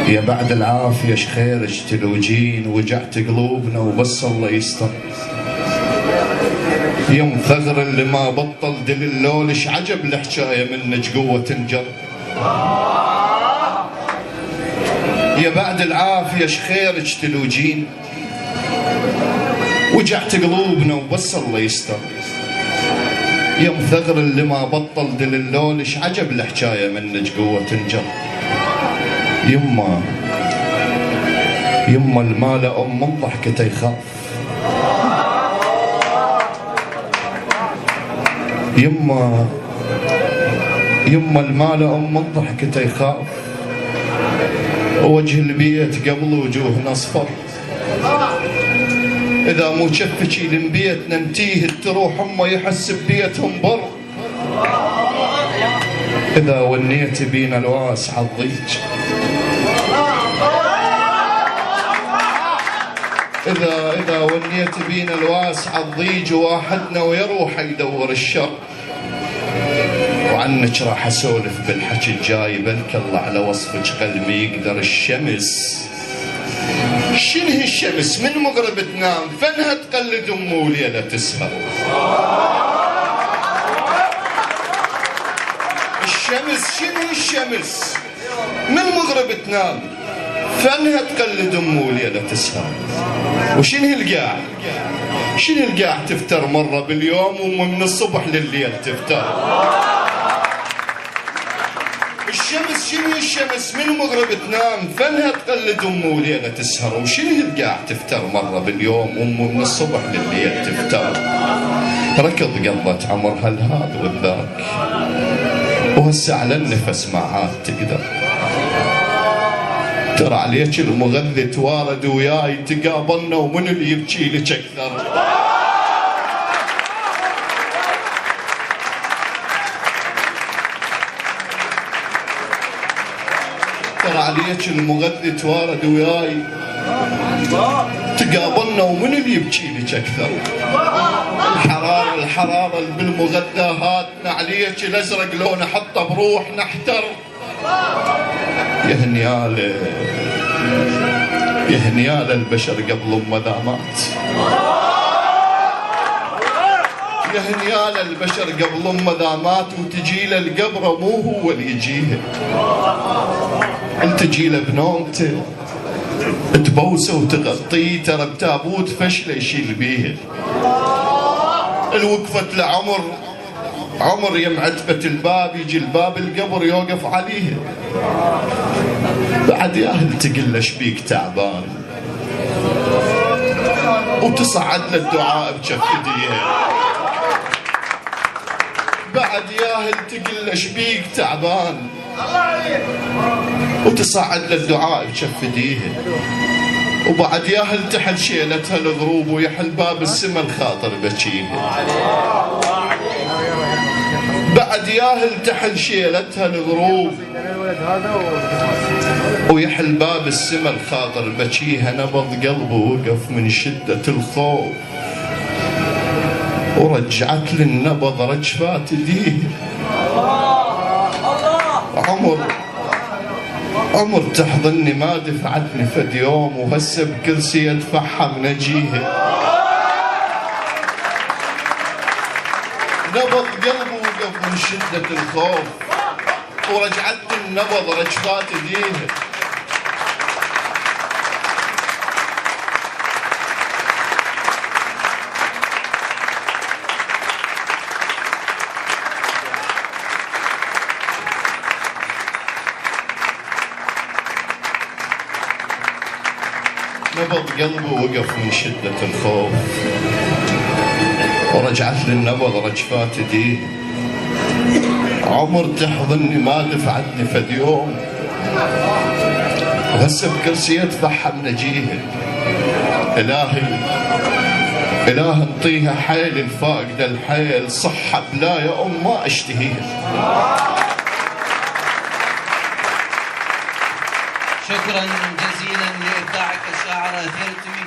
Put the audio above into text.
يا بعد العافية شخيرك تلوجين، وجعت قلوبنا وبس الله يستر. يوم ثغر اللي ما بطل دللولش، عجب الحكاية منك قوة تنجر. يا بعد العافية شخيرك تلوجين، وجعت قلوبنا وبس الله يستر. يوم ثغر اللي ما بطل دللولش، عجب الحكاية منك قوة تنجر. يما المال أم من ضحكته يخاف. يما المال أم من ضحكته يخاف، ووجه البيت قبل وجوهنا اصفر. إذا مو شفتشي لنبيت ننتيه، تروح أمه يحس ببيتهم بر. إذا ونيت بينا الواس حظيج، إذا ونيت بينا الواس حظيج، واحدنا ويروح يدور الشر. وعنك راح اسولف بالحكي الجاي، بلك الله على وصفك قلبي يقدر. الشمس شنه الشمس من مغرب تنام، فنها تقلد امه وليله تسهر. الشمس شنه الشمس من مغرب تنام، فنها تقلد امه وليله تسهر. وشنه القاع، شنه القاع تفتر مره باليوم، ومن الصبح للليل تفتر. الشمس شنه الشمس من مغرب تنام، فنها تقلد امه وليله تسهر. وشنه القاع تفتر مره باليوم، ومن الصبح للليل تفتر. ركض قضت عمرها الهذا والذاك، وهسه على النفس ما عاد تقدر. ترى عليك المغذي توارد وياي، تقابلنا ومن اللي يبكي لك اكثر. ترى عليك المغذي توارد وياي، تقابلنا ومن اللي يبكي لك اكثر. الحرارة اللي بالمغذاهاتنا، عليك الازرق لو نحطه بروح نحتر. يا هنيال البشر قبل ما ذا مات. يا هنيال البشر قبل ما ذا مات، وتجي له القبر مو هو اللي يجيه. انت تجي له بنومته تبوسه وتغطيه، ترى بتابوت فشله يشيل بيه. الوقفة عمر يم عتبة الباب، يجي الباب القبر يوقف عليه. بعد ياهل تقل له شبيك تعبان، وتصعد له الدعاء بجف ايديه. بعد ياهل تقل له شبيك تعبان، وتصعد له الدعاء بجف ايديه. وبعد ياهل تحل شيلتها الغروب، ويحل باب السما الخاطر بكيه. بعد ياهل تحل شيلتها الغروب، ويحل باب السما الخاطر بكيها. نبض قلبه وقف من شدة الخوف، ورجعت للنبض رجفات ايديه. عمر تحضني ما دفعتني فد يوم، وهسه بكرسي يدفعها منجيه. نبض قلبه وقف من شدة الخوف، ورجعت النبض رجفات ايديه. نبض قلبه وقف من شدة الخوف، ورجعت للنبض رجفات ايديه. عمر تحضني ما دفعتني فد يوم، وهسه بكرسي يدفعها منجيه. إلهي انطيها حيل الفاقدة الحيل، صحة بلا يا أم ما اشتهيها. شكرا جزيلا لإبداعك الشاعرة ثيرتمي.